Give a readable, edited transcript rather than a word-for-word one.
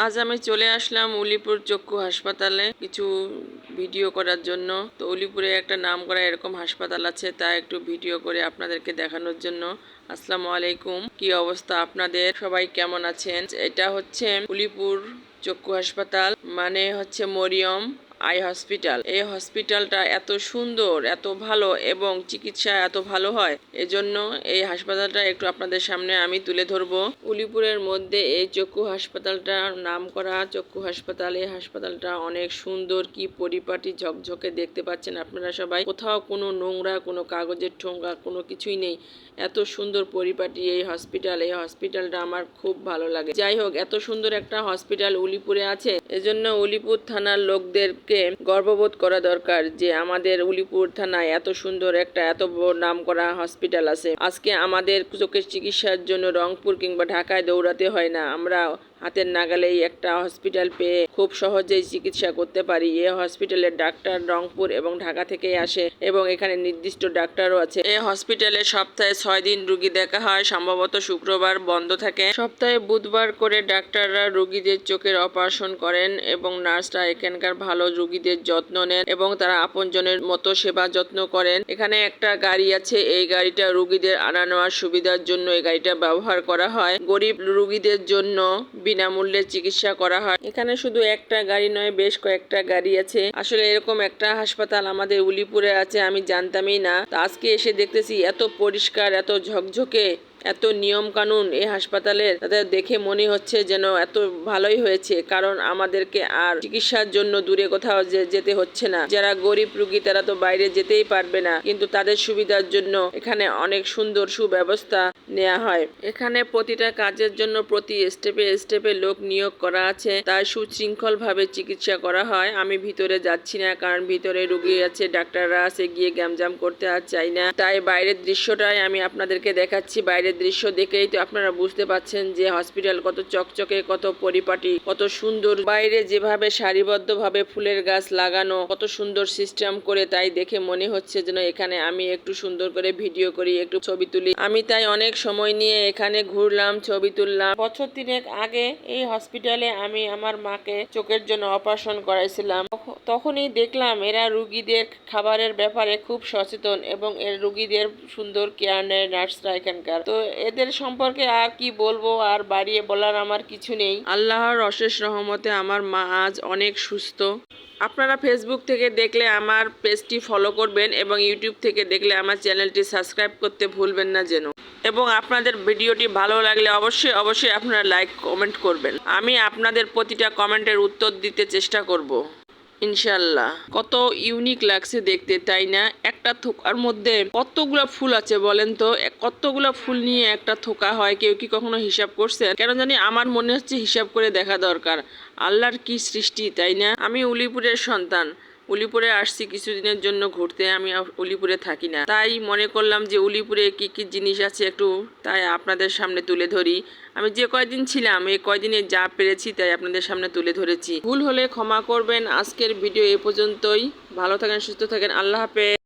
আজ আমি চলে আসলাম উলিপুর চক্ষু হাসপাতালে কিছু ভিডিও করার জন্য। তো উলিপুরে একটা নামকরা এরকম হাসপাতাল আছে, তা একটু ভিডিও করে আপনাদেরকে দেখানোর জন্য। আসসালামু আলাইকুম, কি অবস্থা আপনাদের, সবাই কেমন আছেন? এটা হচ্ছে উলিপুর চক্ষু হাসপাতাল, মানে হচ্ছে মরিয়ম আই হসপিটাল। এই হসপিটালটা এত সুন্দর, এত ভালো এবং চিকিৎসা এত ভালো হয়, এজন্য এই হাসপাতালটা একটু আপনাদের সামনে আমি তুলে ধরবো। উলিপুরের মধ্যে এই চক্ষু হাসপাতালটা নাম করা চক্ষু হাসপাতাল। এই হাসপাতালটা অনেক সুন্দর, কি পরিপাটি ঝকঝকে দেখতে পাচ্ছেন আপনারা সবাই। কোথাও কোনো নোংরা, কোনো কাগজের ঠোঙ্গা, কোনো কিছুই নেই। এত সুন্দর পরিপাটি এই হসপিটাল। এই হসপিটালটা আমার খুব ভালো লাগে। যাই হোক, এত সুন্দর একটা হসপিটাল উলিপুরে আছে, এজন্য উলিপুর থানার লোকদেরকে গর্ববোধ করা দরকার যে আমাদের উলিপুর থানায় এত সুন্দর একটা এত বড় নাম করা হসপিটাল আছে। আজকে আমাদের চোখের চিকিৎসার জন্য রংপুর কিংবা ঢাকায় দৌড়াতে হয় না, আমরা হাতের নাগালেই একটা হসপিটাল পেয়ে খুব সহজেই চিকিৎসা করতে পারি। এই হসপিটালের ডাক্তার রংপুর এবং ঢাকা থেকেই আসে এবং এখানে নির্দিষ্ট ডাক্তারও আছে। এই হসপিটালে সপ্তাহে 6 দিন রুগী দেখা হয়, সম্ভবত শুক্রবার বন্ধ থাকে। সপ্তাহে বুধবার করে ডাক্তাররা রোগীদের চোখের অপারেশন করেন এবং নার্সরা এখানকার ভালো রোগীদের যত্ন নেন এবং তারা আপনজনের মতো সেবা যত্ন করেন। এখানে একটা গাড়ি আছে, এই গাড়িটা রোগীদের আনা নেওয়ার সুবিধার জন্য এই গাড়িটা ব্যবহার করা হয়। গরিব রোগীদের জন্য বিনামূল্যে চিকিৎসা করা হয়। এখানে শুধু একটা গাড়ি নয়, বেশ কয়েকটা গাড়ি আছে। আসলে এরকম একটা হাসপাতাল আমাদের উলিপুরে আছে আমি জানতামই না। আজকে এসে দেখতেছি এত পরিষ্কার, এত ঝকঝকে, এত নিয়ম কানুন এই হাসপাতালের, তাদের দেখে মনে হচ্ছে যেন এত ভালোই হয়েছে, কারণ আমাদেরকে আর চিকিৎসার জন্য দূরে কোথাও যেতে হচ্ছে না। যারা গরিব রোগী তারা তো বাইরে যেতেই পারবে না, কিন্তু তাদের সুবিধার জন্য এখানে অনেক সুন্দর সুব্যবস্থা নেওয়া হয়। এখানে প্রতিটা কাজের জন্য প্রতি স্টেপে স্টেপে লোক নিয়োগ করা আছে, তাই সুশৃঙ্খল ভাবে চিকিৎসা করা হয়। আমি ভিতরে যাচ্ছি না, কারণ ভিতরে রোগী আছে, ডাক্তাররা আছে, গিয়ে গ্যামজাম করতে আর চাই না। তাই বাইরের দৃশ্যটাই আমি আপনাদেরকে দেখাচ্ছি। বাইরের দৃশ্য দেখেই তো আপনারা বুঝতে পাচ্ছেন যে হসপিটাল কত চকচকে, কত পরিপাটি, কত সুন্দর। বাইরে যেভাবে সারিবদ্ধভাবে ফুলের গাছ লাগানো, কত সুন্দর সিস্টেম করে, তাই দেখে মনে হচ্ছে যেন এখানে আমি একটু সুন্দর করে ভিডিও করি, একটু ছবি তুলি। আমি তাই অনেক সময় নিয়ে এখানে ঘুরলাম, ছবি তুললাম। বছর 3 আগে এই হসপিটালে আমি আমার মাকে চোখের জন্য অপারেশন করাইছিলাম। তখনই দেখলাম এরা রুগীদের খাবারের ব্যাপারে খুব সচেতন এবং এর রুগীদের সুন্দর কেয়ার নেয় নার্সরা এখানকার। তো এদের সম্পর্কে আর কি বলবো, আর বাড়িয়ে বলার আমার কিছু নেই। আল্লাহর অশেষ রহমতে আমার মা আজ অনেক সুস্থ। আপনারা ফেসবুক থেকে দেখলে আমার পেজটি ফলো করবেন এবং ইউটিউব থেকে দেখলে আমার চ্যানেলটি সাবস্ক্রাইব করতে ভুলবেন না যেন। এবং আপনাদের ভিডিওটি ভালো লাগলে অবশ্যই আপনারা লাইক কমেন্ট করবেন। আমি আপনাদের প্রতিটা কমেন্টের উত্তর দিতে চেষ্টা করব ইনশাল্লাহ। কত ইউনিক লাগছে দেখতে, তাই না? একটা থোকার মধ্যে কতগুলা ফুল আছে বলেন তো? কতগুলা ফুল নিয়ে একটা থোকা হয়, কেউ কি কখনো হিসাব করছেন? কেন জানি আমার মনে হচ্ছে হিসাব করে দেখা দরকার। আল্লাহর কি সৃষ্টি, তাই না? আমি উলিপুরের সন্তান, উলিপুরে আসছি কিছুদিনের জন্য ঘুরতে। আমি উলিপুরে থাকি না, তাই মনে করলাম যে উলিপুরে কি কি জিনিস আছে একটু তাই আপনাদের সামনে তুলে ধরি। আমি যে কয়দিন ছিলাম এই কয়দিনে যা পেরেছি তাই আপনাদের সামনে তুলে ধরেছি। ভুল হলে ক্ষমা করবেন। আজকের ভিডিও এ পর্যন্তই। ভালো থাকেন, সুস্থ থাকেন, আল্লাহ হাফেজ।